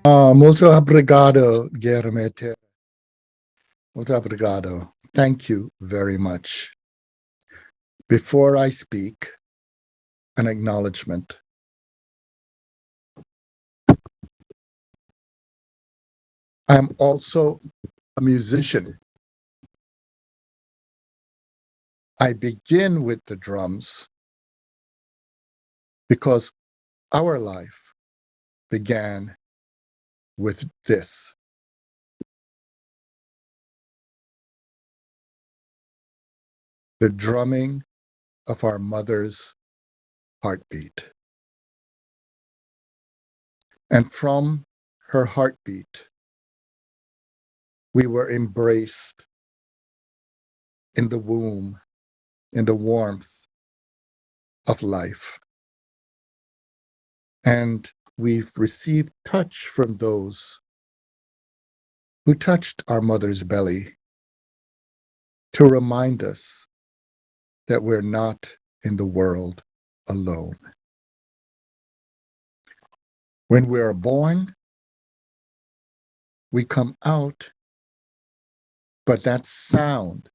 Molto obrigado, Guilherme. Molto obrigado. Thank you very much. Before I speak, an acknowledgement. I am also a musician. I begin with the drums because our life began with this. The drumming of our mother's heartbeat. And from her heartbeat, we were embraced in the womb, in the warmth of life. And we've received touch from those who touched our mother's belly to remind us that we're not in the world alone. When we are born, we come out, but that sound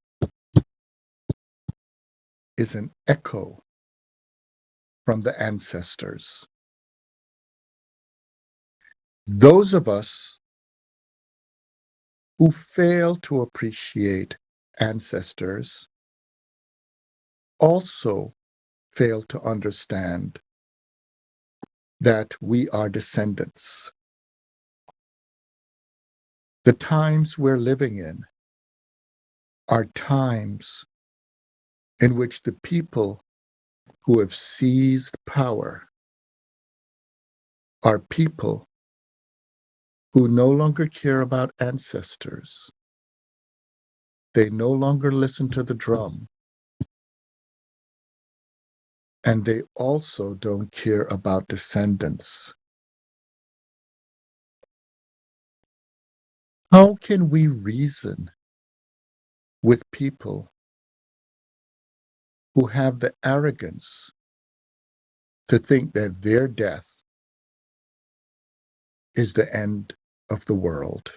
is an echo from the ancestors. Those of us who fail to appreciate ancestors also fail to understand that we are descendants. The times we're living in are times in which the people who have seized power are people who no longer care about ancestors. They no longer listen to the drum. And they also don't care about descendants. How can we reason with people who have the arrogance to think that their death is the end of the world?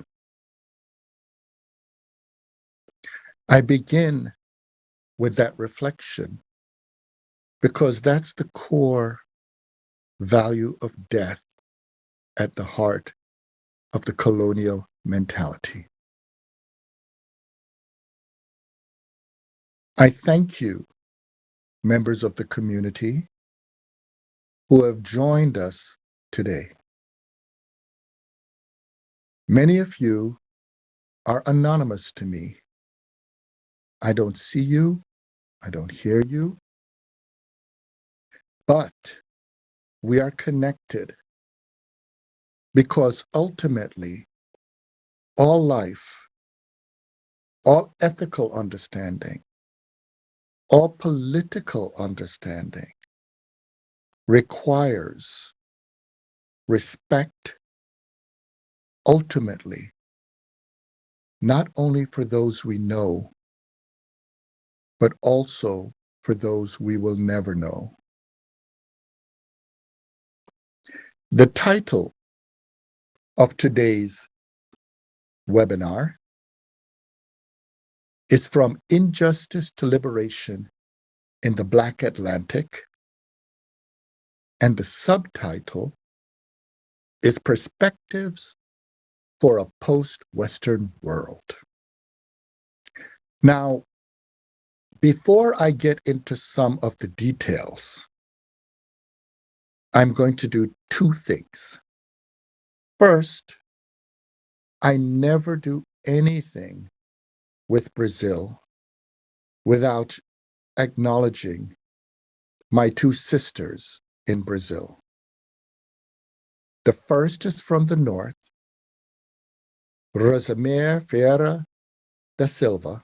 I begin with that reflection because that's the core value of death at the heart of the colonial mentality. I thank you, members of the community, who have joined us today. Many of you are anonymous to me. I don't see you, I don't hear you, but we are connected because ultimately all life, all ethical understanding, all political understanding requires respect ultimately, not only for those we know, but also for those we will never know. The title of today's webinar is From Injustice to Liberation in the Black Atlantic, and the subtitle is Perspectives for a Post-Western World. Now, before I get into some of the details, I'm going to do two things. First, I never do anything with Brazil without acknowledging my two sisters in Brazil. The first is from the north, Rosemary Ferreira da Silva,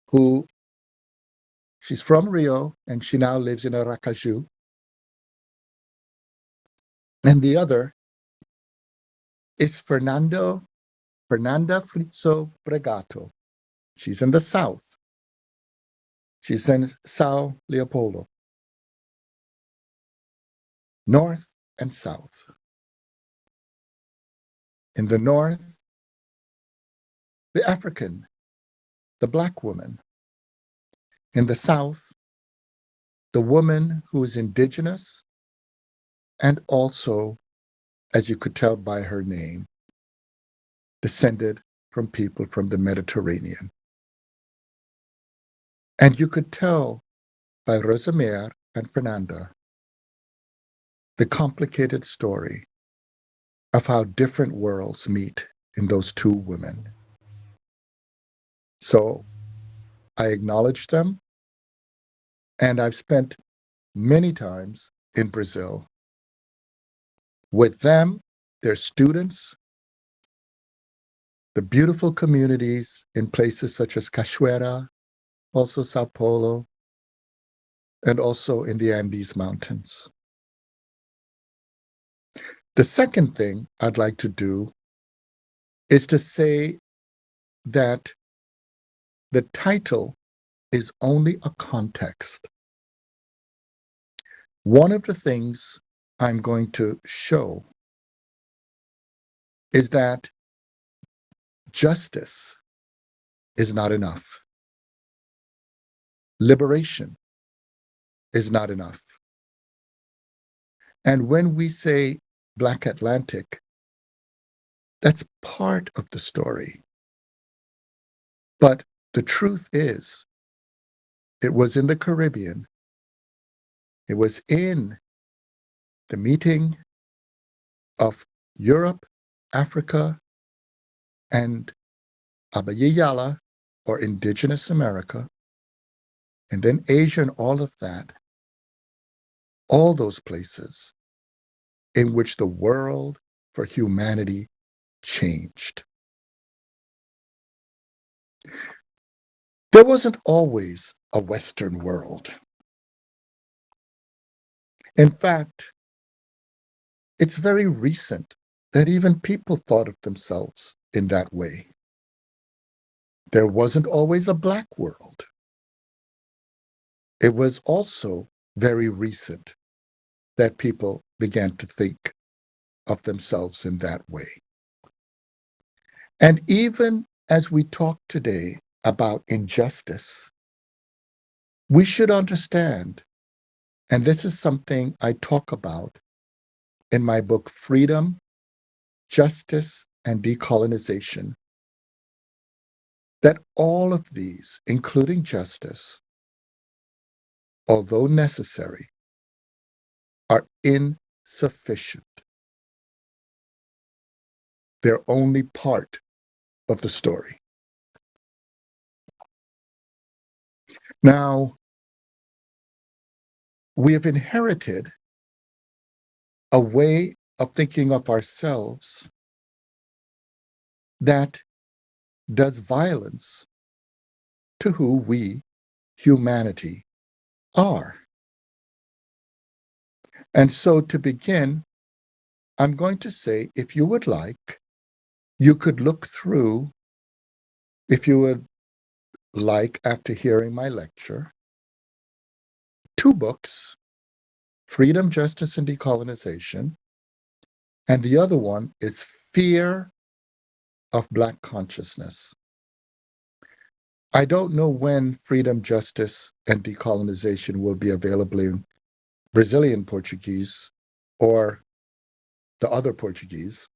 who she's from Rio and she now lives in Aracaju. And the other is Fernanda Fritzo Bregato. She's in the south. She's in Sao Leopoldo. North and south. In the North, the African, the Black woman. In the South, the woman who is indigenous and also, as you could tell by her name, descended from people from the Mediterranean. And you could tell by Rosemere and Fernanda the complicated story of how different worlds meet in those two women. So I acknowledge them, and I've spent many times in Brazil with them, their students, the beautiful communities in places such as Cachoeira, also Sao Paulo, and also in the Andes Mountains. The second thing I'd like to do is to say that the title is only a context. One of the things I'm going to show is that justice is not enough. Liberation is not enough. And when we say Black Atlantic, that's part of the story. But the truth is, it was in the Caribbean. It was in the meeting of Europe, Africa, and Abayala, or Indigenous America, and then Asia and all of that, all those places in which the world for humanity changed. There wasn't always a Western world. In fact, it's very recent that even people thought of themselves in that way. There wasn't always a Black world. It was also very recent that people began to think of themselves in that way. And even as we talk today about injustice, we should understand, and this is something I talk about in my book, Freedom, Justice, and Decolonization, that all of these, including justice, although necessary, are insufficient. They're only part of the story. Now, we have inherited a way of thinking of ourselves that does violence to who we, humanity, are. And so to begin, I'm going to say, if you would like, you could look through, if you would like, after hearing my lecture, 2 books, Freedom, Justice, and Decolonization, and the other one is Fear of Black Consciousness. I don't know when Freedom, Justice, and Decolonization will be available in Brazilian Portuguese or the other Portuguese,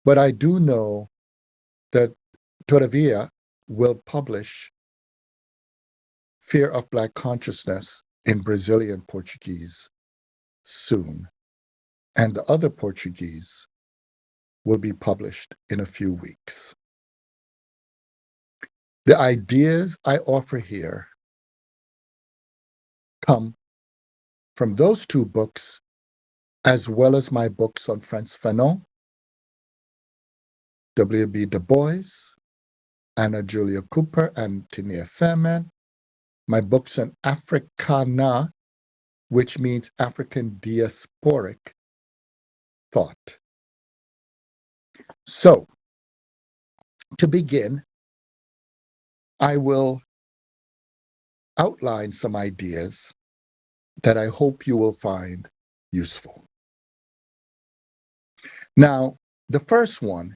but I do know that Todavia will publish Fear of Black Consciousness in Brazilian Portuguese soon, and the other Portuguese will be published in a few weeks. The ideas I offer here come from those 2 books, as well as my books on Frantz Fanon, W.B. Du Bois, Anna Julia Cooper, and Tinia Fairman, my books on Africana, which means African diasporic thought. So, to begin, I will outline some ideas that I hope you will find useful. Now, the first one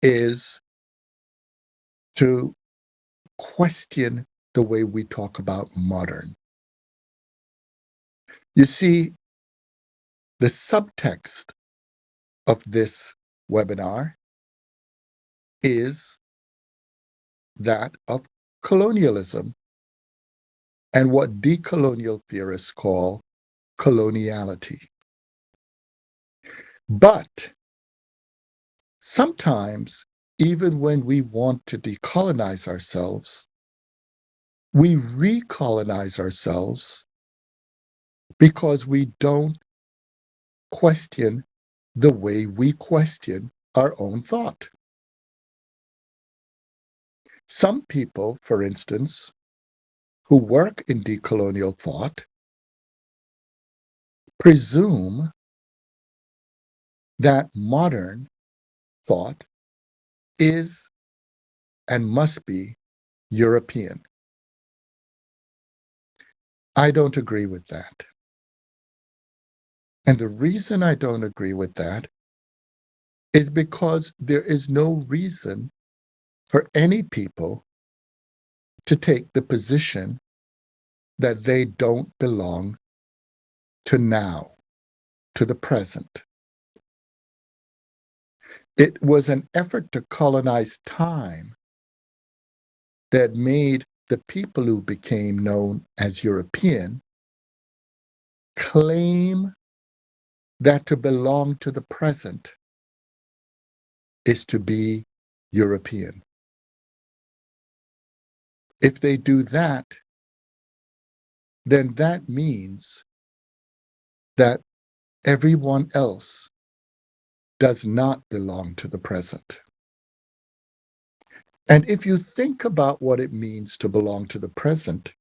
is to question the way we talk about modern. You see, the subtext of this webinar is that of colonialism and what decolonial theorists call coloniality. But sometimes, even when we want to decolonize ourselves, we recolonize ourselves because we don't question the way we question our own thought. Some people, for instance, who work in decolonial thought presume that modern thought is and must be European. I don't agree with that. And the reason I don't agree with that is because there is no reason for any people to take the position that they don't belong to now, to the present. It was an effort to colonize time that made the people who became known as European claim that to belong to the present is to be European. If they do that, then that means that everyone else does not belong to the present. And if you think about what it means to belong to the present,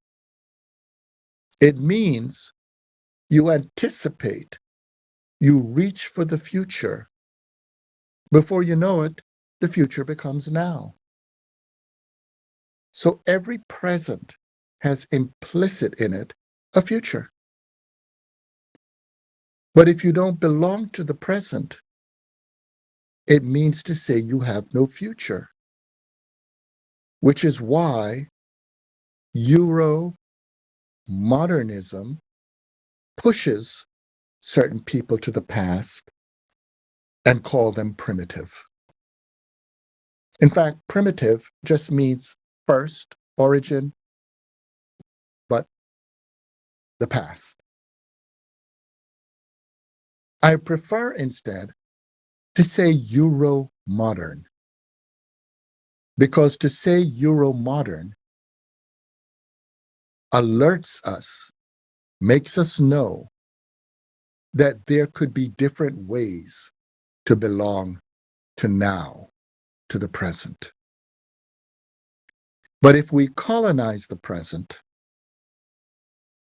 it means you anticipate, you reach for the future. Before you know it, the future becomes now. So every present has implicit in it a future. But if you don't belong to the present, it means to say you have no future, which is why Euro-modernism pushes certain people to the past and call them primitive. In fact, primitive just means first, origin, but the past. I prefer instead to say Euro-modern, because to say Euro-modern alerts us, makes us know that there could be different ways to belong to now, to the present. But if we colonize the present,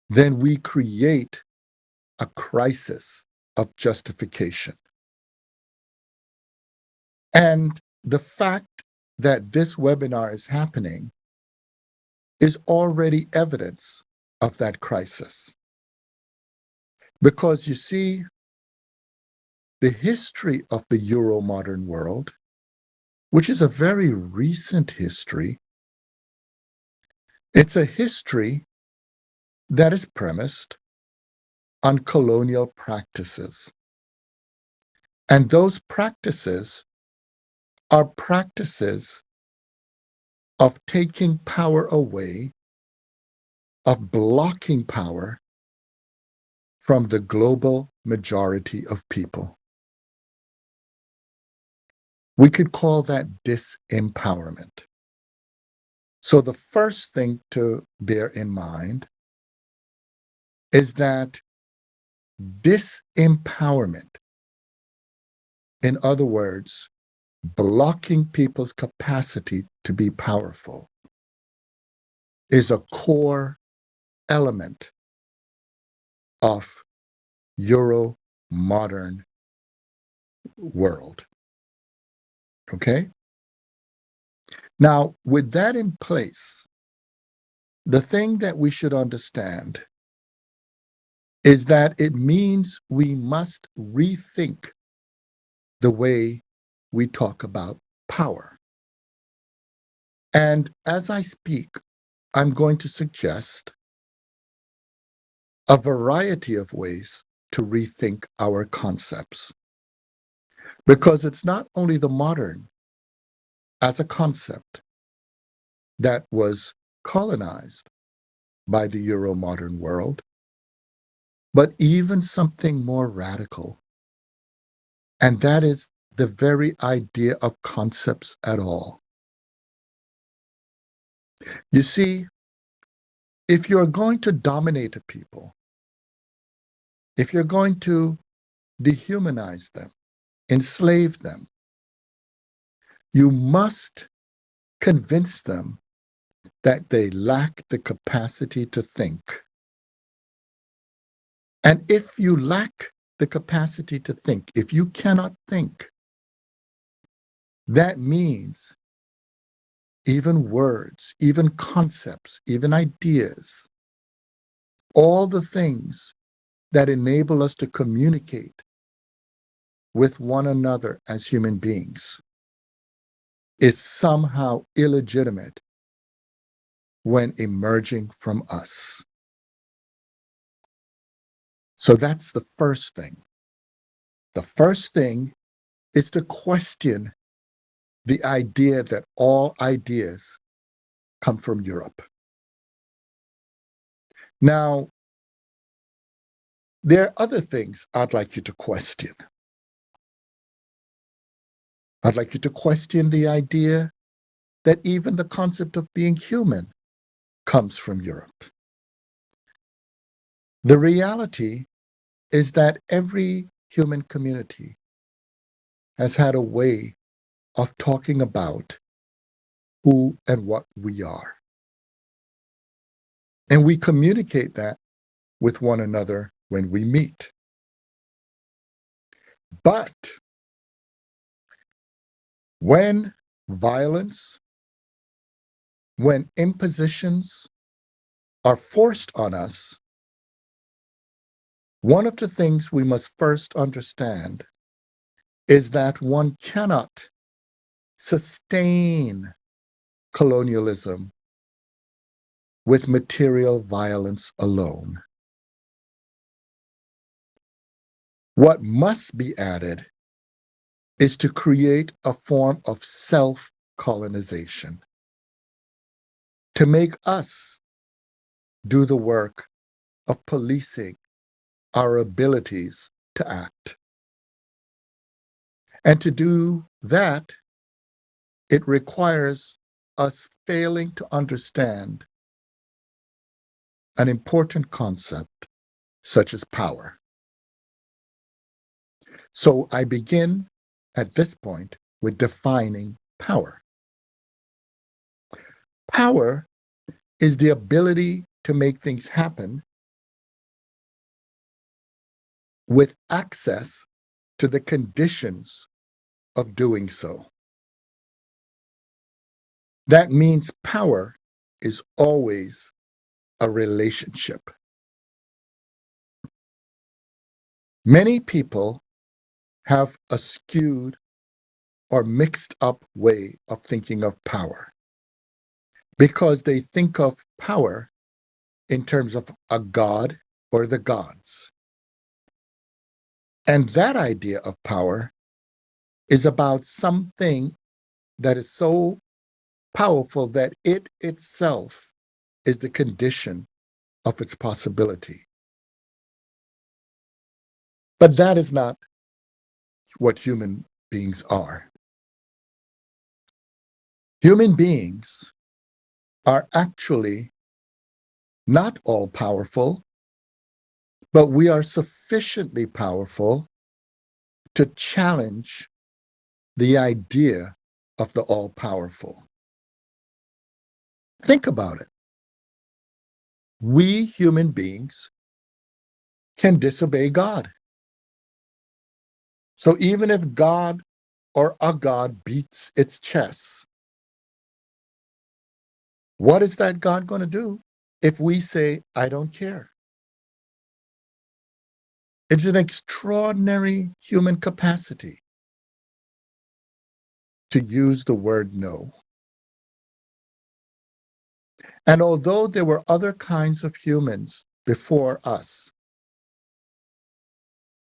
then we create a crisis of justification. And the fact that this webinar is happening is already evidence of that crisis. Because you see, the history of the Euro-modern world, which is a very recent history, it's a history that is premised on colonial practices. And those practices are practices of taking power away, of blocking power from the global majority of people. We could call that disempowerment. So the first thing to bear in mind is that disempowerment, in other words, blocking people's capacity to be powerful, is a core element of Euro-modern world. Okay? Now, with that in place, the thing that we should understand is that it means we must rethink the way we talk about power. And as I speak, I'm going to suggest a variety of ways to rethink our concepts. Because it's not only the modern as a concept that was colonized by the Euro-modern world, but even something more radical. And that is the very idea of concepts at all. You see, if you're going to dominate a people, if you're going to dehumanize them, enslave them, you must convince them that they lack the capacity to think. And if you lack the capacity to think, if you cannot think, that means even words, even concepts, even ideas, all the things that enable us to communicate with one another as human beings is somehow illegitimate when emerging from us. So that's the first thing. The first thing is to question the idea that all ideas come from Europe. Now, there are other things I'd like you to question. I'd like you to question the idea that even the concept of being human comes from Europe. The reality is that every human community has had a way of talking about who and what we are. And we communicate that with one another when we meet. But when violence, when impositions are forced on us, one of the things we must first understand is that one cannot sustain colonialism with material violence alone. What must be added is to create a form of self-colonization, to make us do the work of policing our abilities to act. And to do that, it requires us failing to understand an important concept such as power. So I begin at this point with defining power. Power is the ability to make things happen with access to the conditions of doing so. That means power is always a relationship. Many people have a skewed or mixed up way of thinking of power because they think of power in terms of a god or the gods. And that idea of power is about something that is so powerful that it itself is the condition of its possibility. But that is not what human beings are. Human beings are actually not all powerful, but we are sufficiently powerful to challenge the idea of the all-powerful. Think about it. We human beings can disobey God. So even if God or a God beats its chest, what is that God going to do if we say, I don't care? It's an extraordinary human capacity to use the word no. And although there were other kinds of humans before us,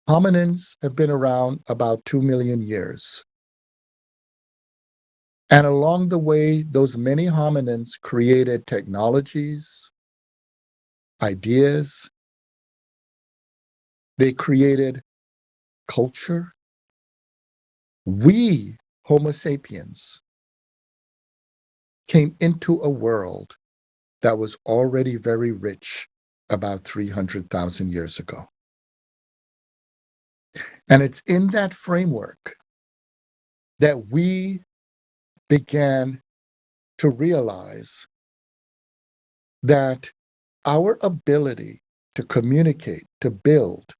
hominins have been around about 2 million years. And along the way, those many hominins created technologies, ideas, they created culture. We, Homo sapiens, came into a world that was already very rich about 300,000 years ago. And it's in that framework that we began to realize that our ability to communicate, to build,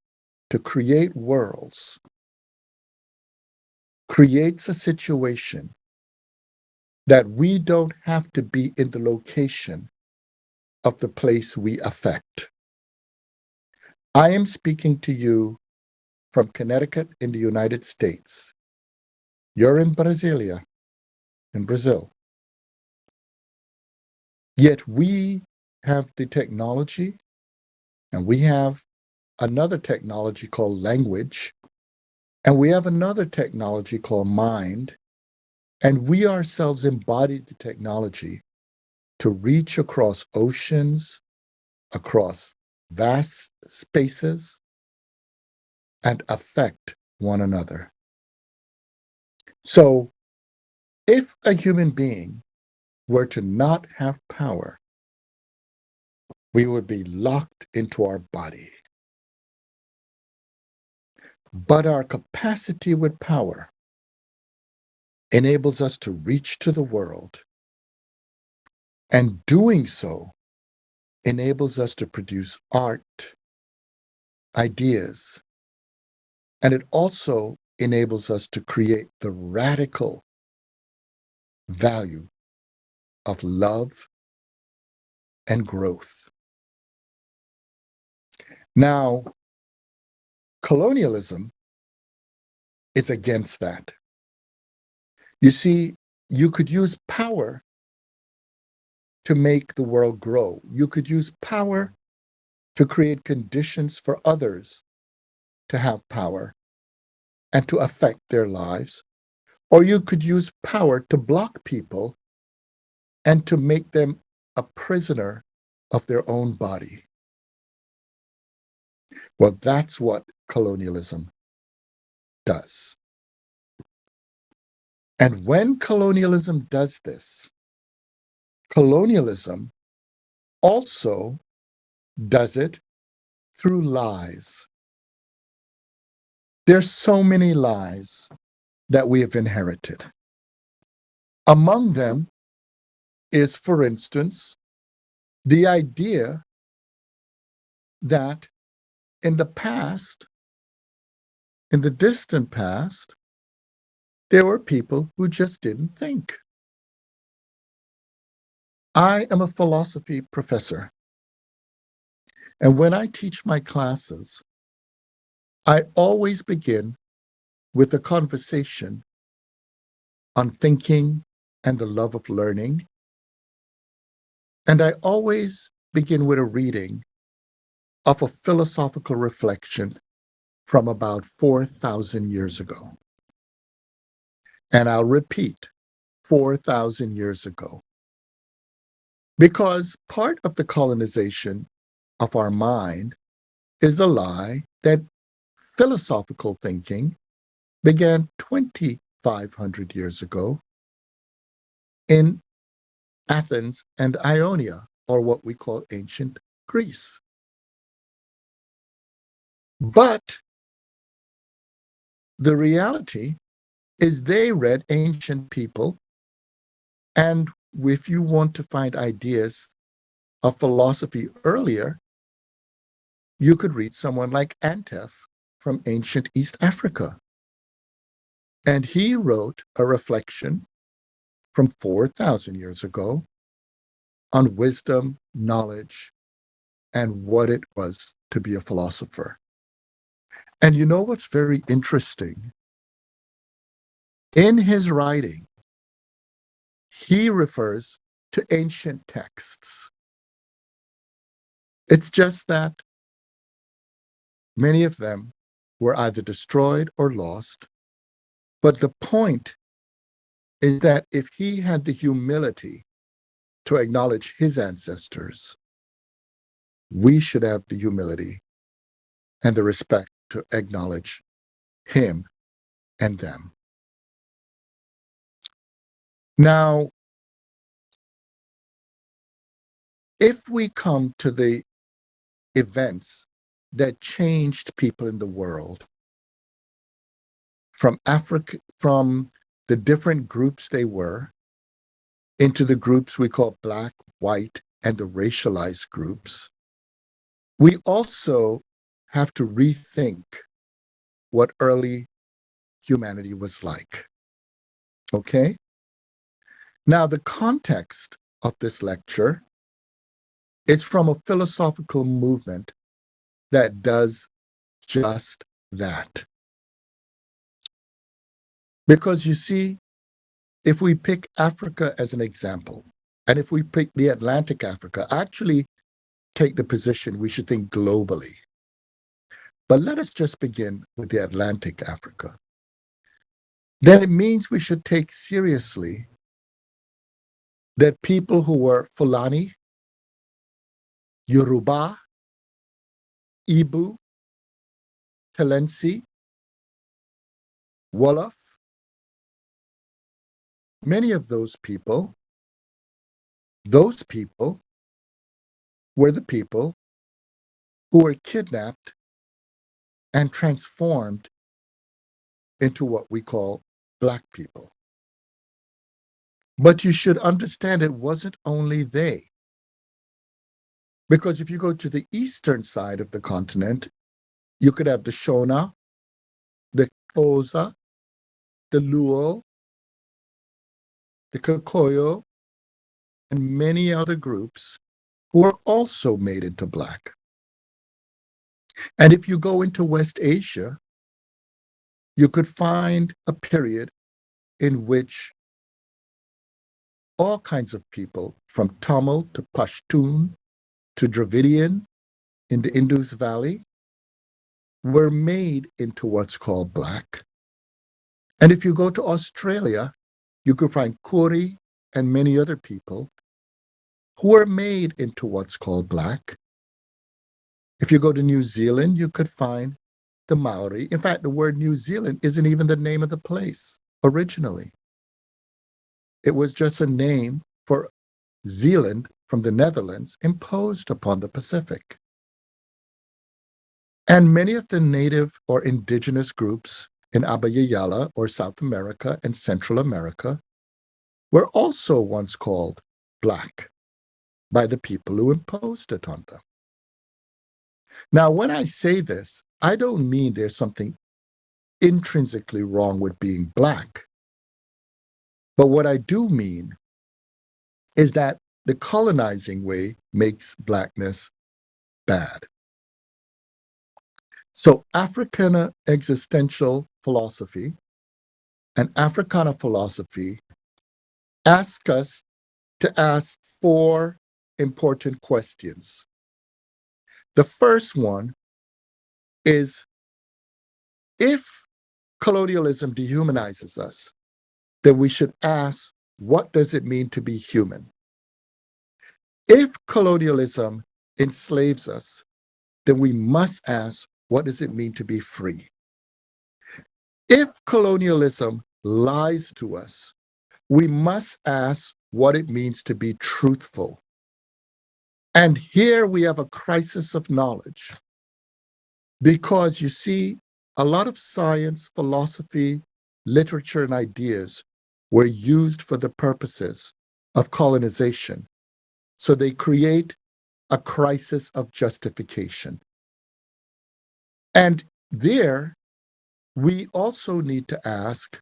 to create worlds creates a situation that we don't have to be in the location of the place we affect. I am speaking to you from Connecticut in the United States. You're in Brasilia, in Brazil. Yet we have the technology, and we have another technology called language, and we have another technology called mind, and we ourselves embodied the technology to reach across oceans, across vast spaces, and affect one another. So if a human being were to not have power, we would be locked into our body. But our capacity with power enables us to reach to the world, and doing so enables us to produce art, ideas, and it also enables us to create the radical value of love and growth. Now, colonialism is against that. You see, you could use power to make the world grow. You could use power to create conditions for others to have power and to affect their lives. Or you could use power to block people and to make them a prisoner of their own body. Well, that's what colonialism does. And when colonialism does this, colonialism also does it through lies. There's so many lies that we have inherited. Among them is, for instance, the idea that in the past, in the distant past, there were people who just didn't think. I am a philosophy professor, and when I teach my classes, I always begin with a conversation on thinking and the love of learning. And I always begin with a reading of a philosophical reflection from about 4,000 years ago. And I'll repeat, 4,000 years ago. Because part of the colonization of our mind is the lie that philosophical thinking began 2,500 years ago in Athens and Ionia, or what we call ancient Greece. But the reality is they read ancient people, and if you want to find ideas of philosophy earlier, you could read someone like Antef from ancient East Africa. And he wrote a reflection from 4,000 years ago on wisdom, knowledge, and what it was to be a philosopher. And you know what's very interesting? In his writing, he refers to ancient texts. It's just that many of them were either destroyed or lost. But the point is that if he had the humility to acknowledge his ancestors, we should have the humility and the respect to acknowledge him and them. Now, if we come to the events that changed people in the world from Africa, from the different groups they were, into the groups we call Black, white, and the racialized groups, we also have to rethink what early humanity was like. Okay? Now, the context of this lecture is from a philosophical movement that does just that. Because you see, if we pick Africa as an example, and if we pick the Atlantic Africa, actually take the position we should think globally. But let us just begin with the Atlantic Africa. Then it means we should take seriously that people who were Fulani, Yoruba, Ibu, Telensi, Wolof, many of those people were the people who were kidnapped and transformed into what we call Black people. But you should understand it wasn't only they. Because if you go to the eastern side of the continent, you could have the Shona, the Xhosa, the Luo, the Kikoyo, and many other groups who were also made into Black. And if you go into West Asia, you could find a period in which all kinds of people, from Tamil to Pashtun to Dravidian in the Indus Valley, were made into what's called Black. And if you go to Australia, you could find Kuri and many other people who were made into what's called Black. If you go to New Zealand, you could find the Maori. In fact, the word New Zealand isn't even the name of the place originally. It was just a name for Zealand from the Netherlands imposed upon the Pacific. And many of the native or indigenous groups in Abya or South America and Central America were also once called Black by the people who imposed it on them. Now, when I say this, I don't mean there's something intrinsically wrong with being Black. But what I do mean is that the colonizing way makes Blackness bad. So Africana existential philosophy and Africana philosophy ask us to ask 4 important questions. The first one is, if colonialism dehumanizes us, then we should ask, what does it mean to be human? If colonialism enslaves us, then we must ask, what does it mean to be free? If colonialism lies to us, we must ask what it means to be truthful. And here we have a crisis of knowledge, because you see, a lot of science, philosophy, literature, and ideas were used for the purposes of colonization. So they create a crisis of justification. And there, we also need to ask,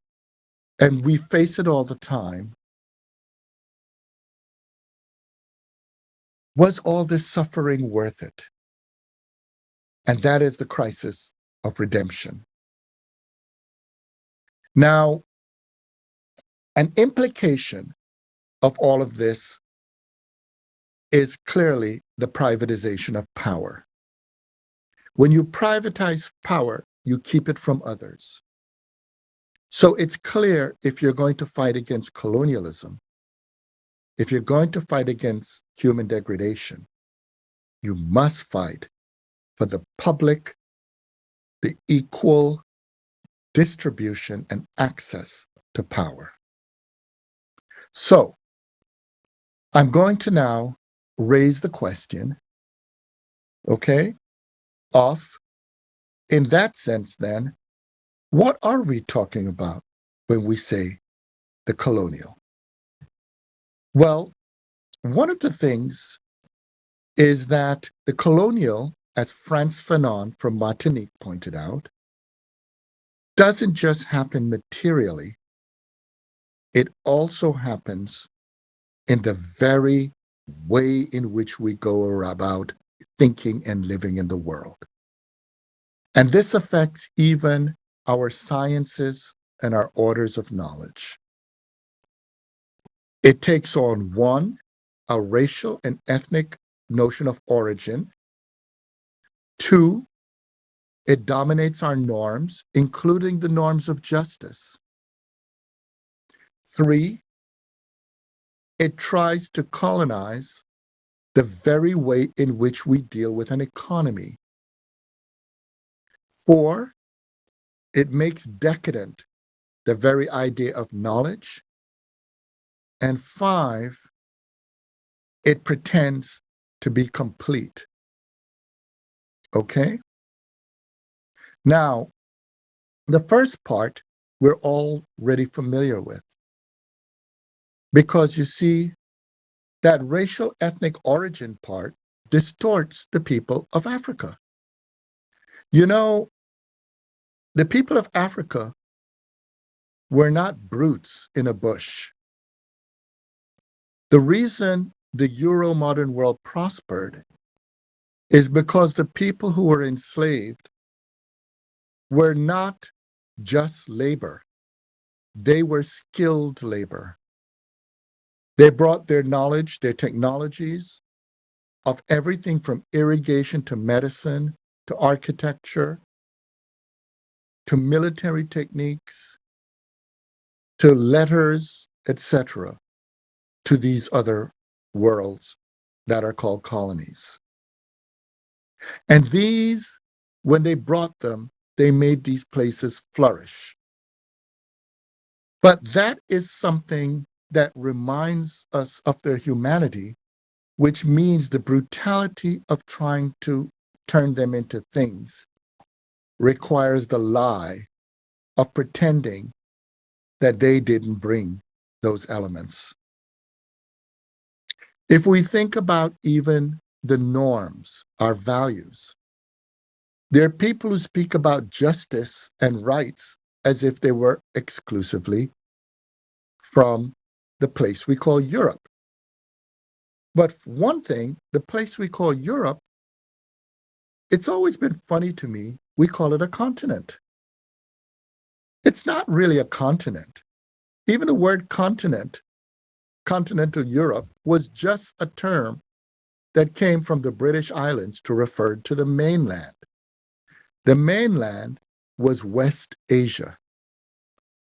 and we face it all the time, was all this suffering worth it? And that is the crisis of redemption. Now, An implication of all of this is clearly the privatization of power. When you privatize power, you keep it from others. So it's clear, if you're going to fight against colonialism, if you're going to fight against human degradation, you must fight for the public, the equal distribution and access to power. So I'm going to now raise the question, okay, of, in that sense then, what are we talking about when we say the colonial? Well, one of the things is that the colonial, as Frantz Fanon from Martinique pointed out, doesn't just happen materially, it also happens in the very way in which we go about thinking and living in the world. And this affects even our sciences and our orders of knowledge. It takes on, one, a racial and ethnic notion of origin. Two, it dominates our norms, including the norms of justice. Three, it tries to colonize the very way in which we deal with an economy. Four, it makes decadent the very idea of knowledge. And five, it pretends to be complete. Okay? Now, the first part we're already familiar with, because you see, that racial ethnic origin part distorts the people of Africa. You know, the people of Africa were not brutes in a bush. The reason the Euro-modern world prospered is because the people who were enslaved were not just labor. They were skilled labor. They brought their knowledge, their technologies of everything from irrigation to medicine to architecture to military techniques to letters, etc., to these other worlds that are called colonies. And these, when they brought them, they made these places flourish. But that is something that reminds us of their humanity, which means the brutality of trying to turn them into things requires the lie of pretending that they didn't bring those elements. If we think about even the norms, our values, there are people who speak about justice and rights as if they were exclusively from the place we call Europe. But one thing, the place we call Europe, it's always been funny to me, we call it a continent. It's not really a continent. Even the word continent, continental Europe, was just a term that came from the British Islands to refer to the mainland. The mainland was West Asia.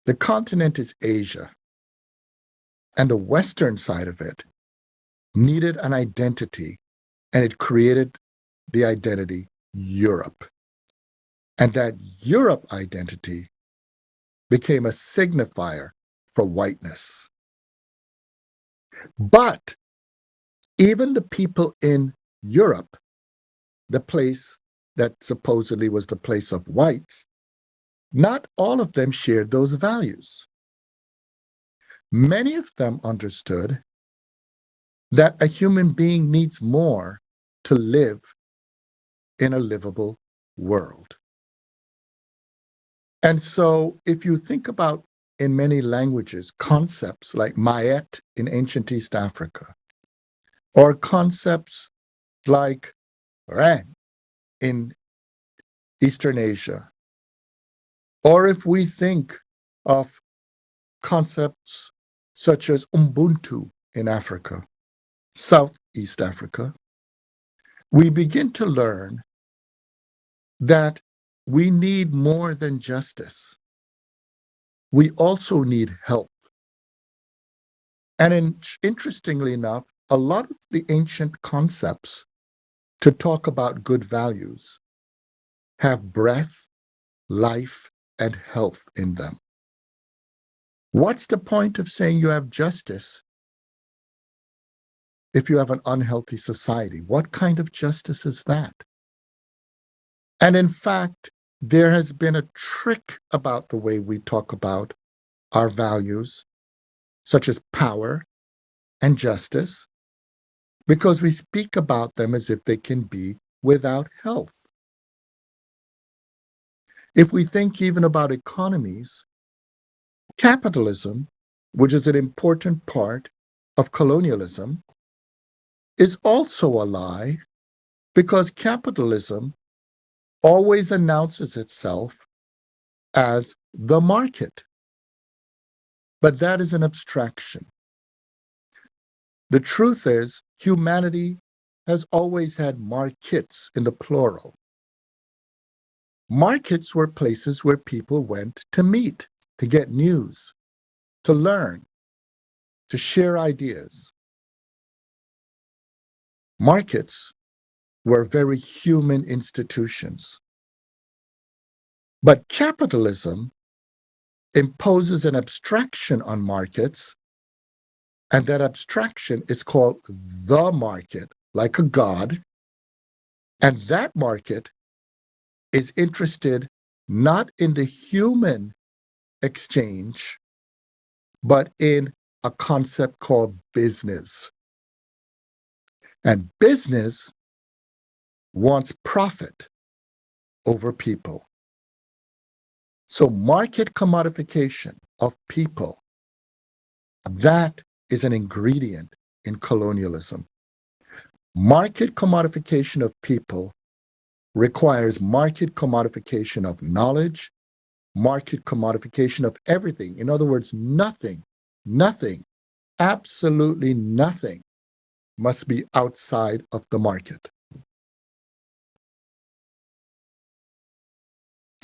The continent is Asia. And the western side of it needed an identity, and it created the identity Europe. And that Europe identity became a signifier for whiteness. But even the people in Europe, the place that supposedly was the place of whites, not all of them shared those values. Many of them understood that a human being needs more to live in a livable world. And so if you think about, in many languages, concepts like Mayet in ancient East Africa, or concepts like Ren in Eastern Asia, or if we think of concepts such as Ubuntu in Africa, Southeast Africa, we begin to learn that we need more than justice. We also need help. And interestingly enough, a lot of the ancient concepts to talk about good values have breath, life, and health in them. What's the point of saying you have justice if you have an unhealthy society? What kind of justice is that? And in fact, there has been a trick about the way we talk about our values, such as power and justice, because we speak about them as if they can be without health. If we think even about economies, capitalism, which is an important part of colonialism, is also a lie, because capitalism always announces itself as the market. But that is an abstraction. The truth is, humanity has always had markets in the plural. Markets were places where people went to meet, to get news, to learn, to share ideas. Markets were very human institutions. But capitalism imposes an abstraction on markets, and that abstraction is called the market, like a god. And that market is interested not in the human exchange, but in a concept called business. And business wants profit over people. So market commodification of people, that is an ingredient in colonialism. Market commodification of people requires market commodification of knowledge, market commodification of everything. In other words, nothing, absolutely nothing must be outside of the market.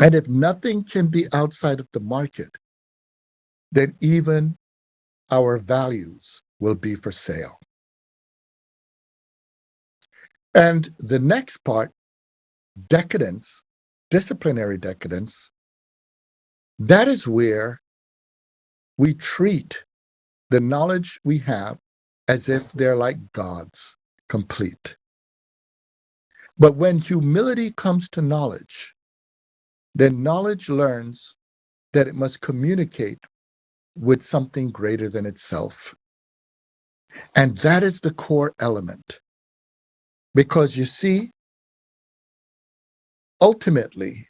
And if nothing can be outside of the market, then even our values will be for sale. And the next part, decadence, disciplinary decadence, that is where we treat the knowledge we have as if they're like gods, complete. But when humility comes to knowledge, then knowledge learns that it must communicate with something greater than itself. And that is the core element. Because you see, ultimately,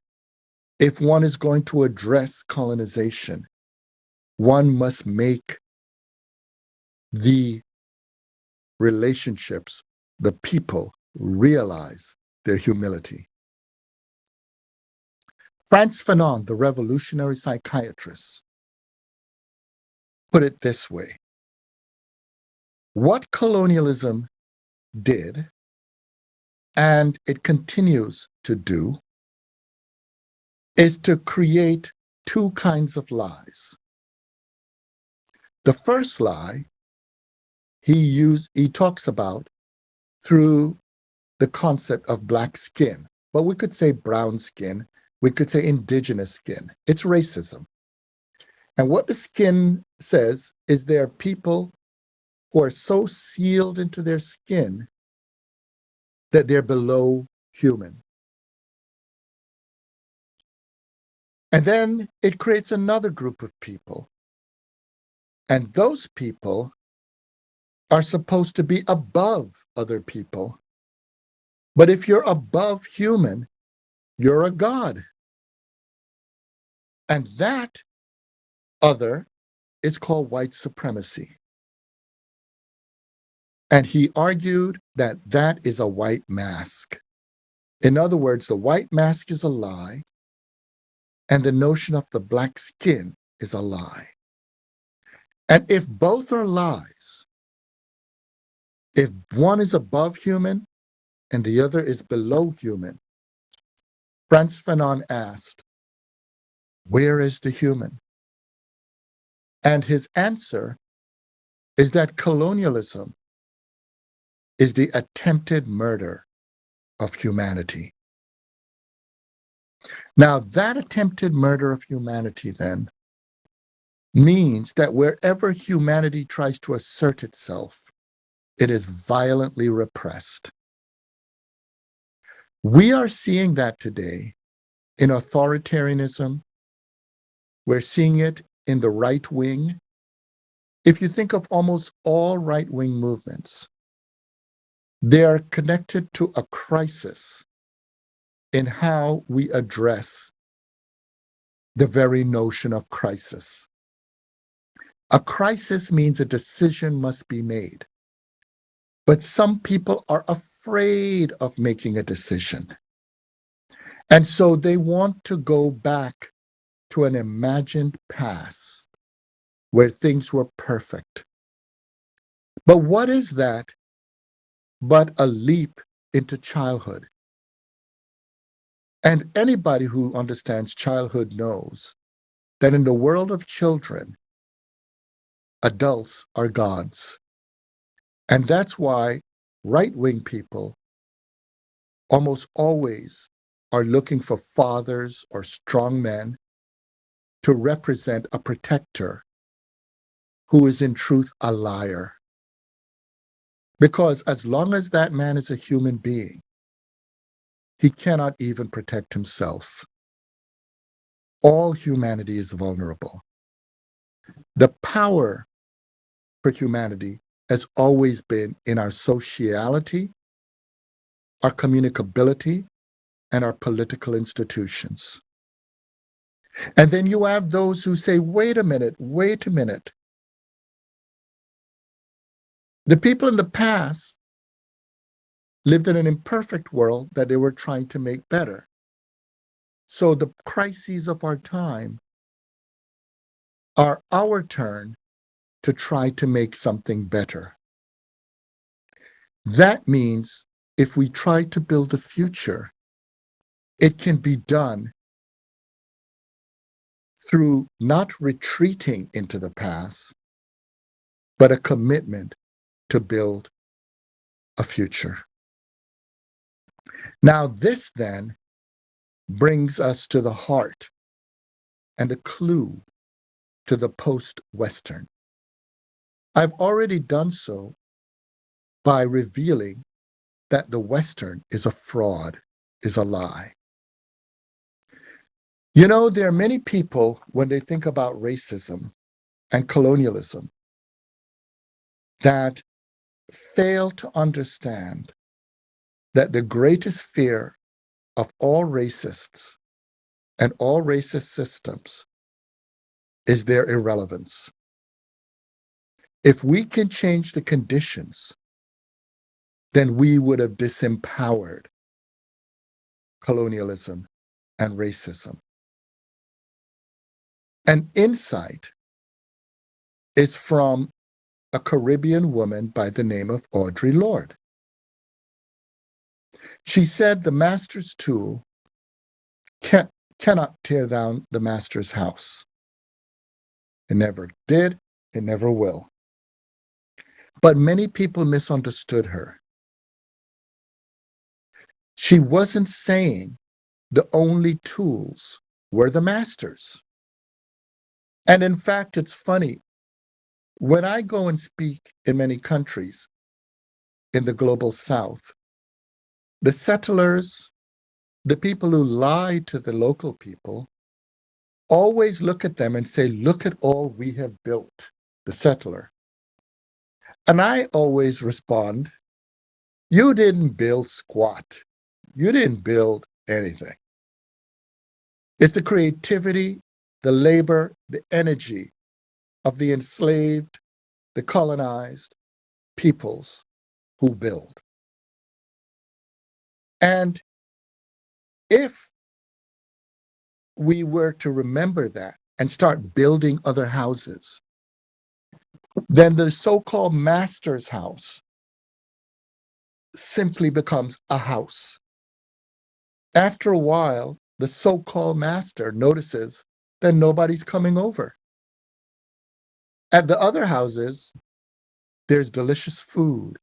if one is going to address colonization, one must make the relationships, the people, realize their humility. Frantz Fanon, the revolutionary psychiatrist, put it this way: what colonialism did, and it continues to do, is to create two kinds of lies. The first lie he talks about through the concept of black skin, but we could say brown skin, we could say indigenous skin. It's racism. And what the skin says is there are people who are so sealed into their skin that they're below human. And then it creates another group of people. And those people are supposed to be above other people. But if you're above human, you're a god. And that other is called white supremacy. And he argued that that is a white mask. In other words, the white mask is a lie, and the notion of the black skin is a lie. And if both are lies, if one is above human and the other is below human, Frantz Fanon asked, where is the human? And his answer is that colonialism is the attempted murder of humanity. Now, that attempted murder of humanity then means that wherever humanity tries to assert itself, it is violently repressed. We are seeing that today in authoritarianism. We're seeing it in the right wing. If you think of almost all right-wing movements, they are connected to a crisis in how we address the very notion of crisis. A crisis means a decision must be made. But some people are afraid of making a decision. And so they want to go back to an imagined past where things were perfect. But what is that but a leap into childhood? And anybody who understands childhood knows that in the world of children, adults are gods. And that's why right-wing people almost always are looking for fathers or strong men to represent a protector who is in truth a liar. Because as long as that man is a human being, he cannot even protect himself. All humanity is vulnerable. The power for humanity has always been in our sociality, our communicability, and our political institutions. And then you have those who say, wait a minute. The people in the past lived in an imperfect world that they were trying to make better. So the crises of our time are our turn to try to make something better. That means if we try to build a future, it can be done through not retreating into the past, but a commitment to build a future. Now, this then brings us to the heart and a clue to the post-Western. I've already done so by revealing that the Western is a fraud, is a lie. You know, there are many people, when they think about racism and colonialism, that fail to understand that the greatest fear of all racists and all racist systems is their irrelevance. If we can change the conditions, then we would have disempowered colonialism and racism. An insight is from a Caribbean woman by the name of Audre Lorde. She said the master's tool cannot tear down the master's house. It never did, it never will. But many people misunderstood her. She wasn't saying the only tools were the masters. And in fact, it's funny, when I go and speak in many countries in the global South, the settlers, the people who lie to the local people, always look at them and say, look at all we have built, the settler. And I always respond, you didn't build squat. You didn't build anything. It's the creativity, the labor, the energy of the enslaved, the colonized peoples who build. And if we were to remember that and start building other houses, then the so-called master's house simply becomes a house. After a while, the so-called master notices that nobody's coming over. At the other houses, there's delicious food,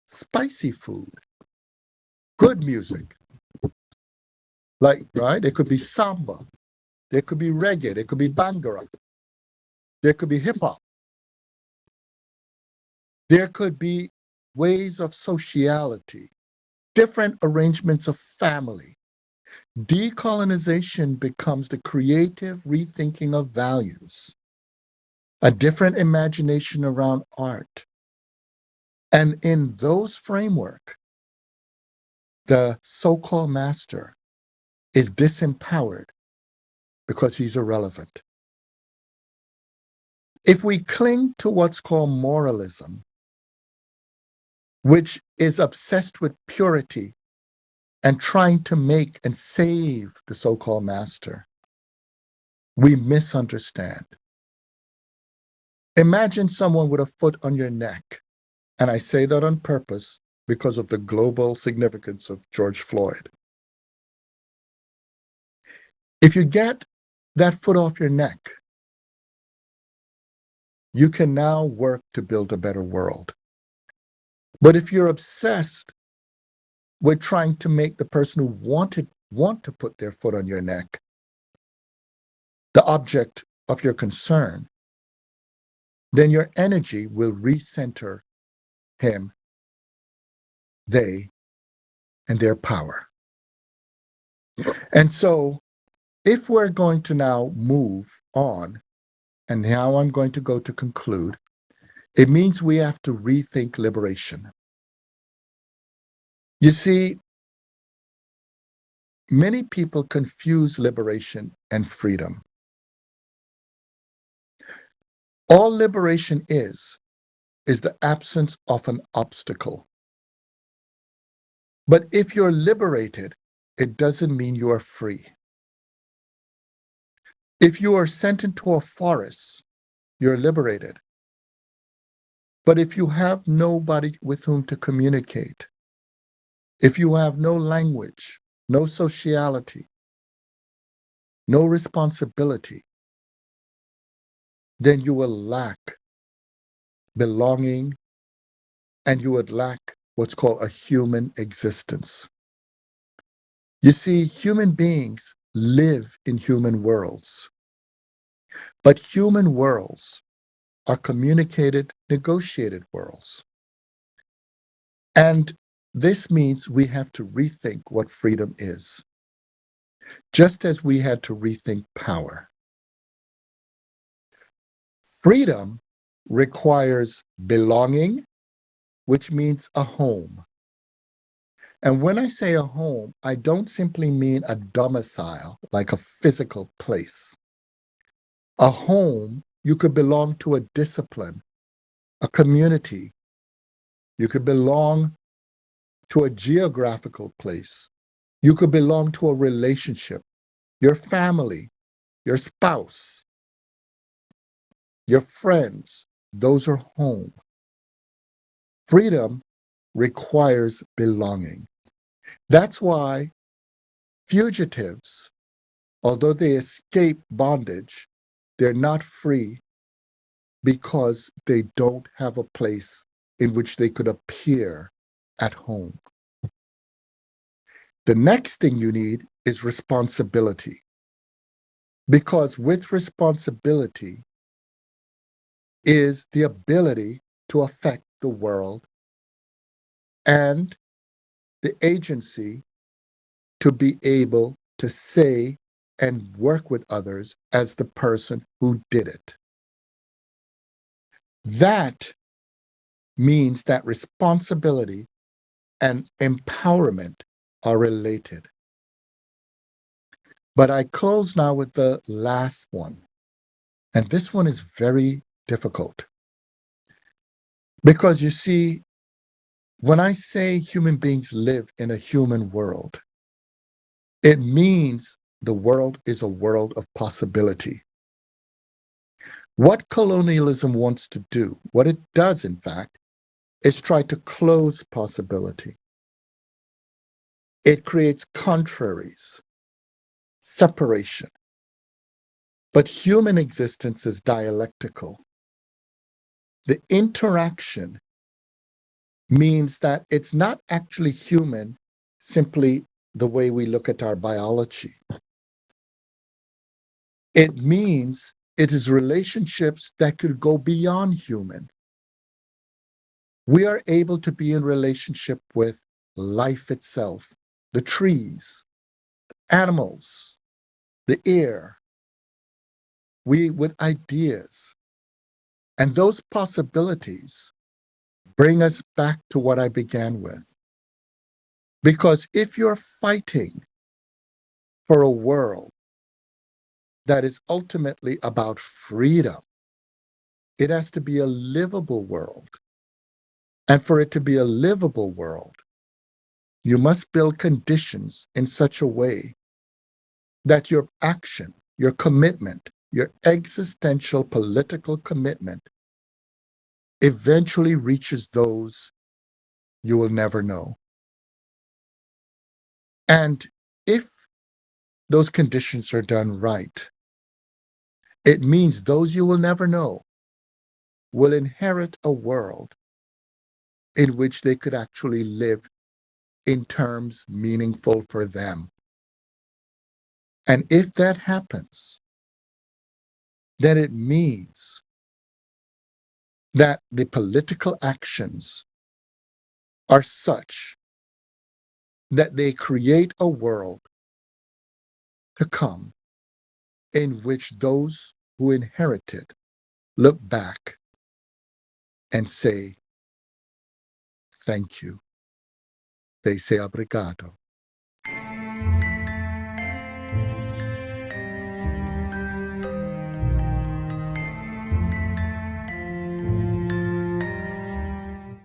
spicy food, good music. Like, right? It could be samba, there could be reggae, there could be bhangra, there could be hip hop. There could be ways of sociality, different arrangements of family. Decolonization becomes the creative rethinking of values, a different imagination around art. And in those framework, the so-called master is disempowered because he's irrelevant. If we cling to what's called moralism, which is obsessed with purity and trying to make and save the so-called master, we misunderstand. Imagine someone with a foot on your neck, and I say that on purpose because of the global significance of George Floyd. If you get that foot off your neck, you can now work to build a better world. But if you're obsessed with trying to make the person who want to put their foot on your neck the object of your concern, then your energy will recenter him, they, and their power. And so if we're going to now move on, and now I'm going to go to conclude, it means we have to rethink liberation. You see, many people confuse liberation and freedom. All liberation is the absence of an obstacle. But if you're liberated, it doesn't mean you are free. If you are sent into a forest, you're liberated. But if you have nobody with whom to communicate, if you have no language, no sociality, no responsibility, then you will lack belonging and you would lack what's called a human existence. You see, human beings live in human worlds, but human worlds are communicated, negotiated worlds. And this means we have to rethink what freedom is, just as we had to rethink power. Freedom requires belonging, which means a home. And when I say a home, I don't simply mean a domicile, like a physical place. A home, you could belong to a discipline, a community. You could belong to a geographical place. You could belong to a relationship, your family, your spouse, your friends. Those are home. Freedom requires belonging. That's why fugitives, although they escape bondage, they're not free because they don't have a place in which they could appear at home. The next thing you need is responsibility, because with responsibility is the ability to affect the world and the agency to be able to say and work with others as the person who did it. That means that responsibility and empowerment are related. But I close now with the last one. And this one is very difficult. Because you see, when I say human beings live in a human world, it means the world is a world of possibility. What colonialism wants to do, what it does, in fact, is try to close possibility. It creates contraries, separation. But human existence is dialectical. The interaction means that it's not actually human simply the way we look at our biology. It means it is relationships that could go beyond human. We are able to be in relationship with life itself, the trees, animals, the air, we with ideas. And those possibilities bring us back to what I began with. Because if you're fighting for a world that is ultimately about freedom, it has to be a livable world. And for it to be a livable world, you must build conditions in such a way that your action, your commitment, your existential political commitment eventually reaches those you will never know. And if those conditions are done right, it means those you will never know will inherit a world in which they could actually live in terms meaningful for them. And if that happens, then it means that the political actions are such that they create a world to come in which those who inherit it look back and say, thank you. They say obrigado.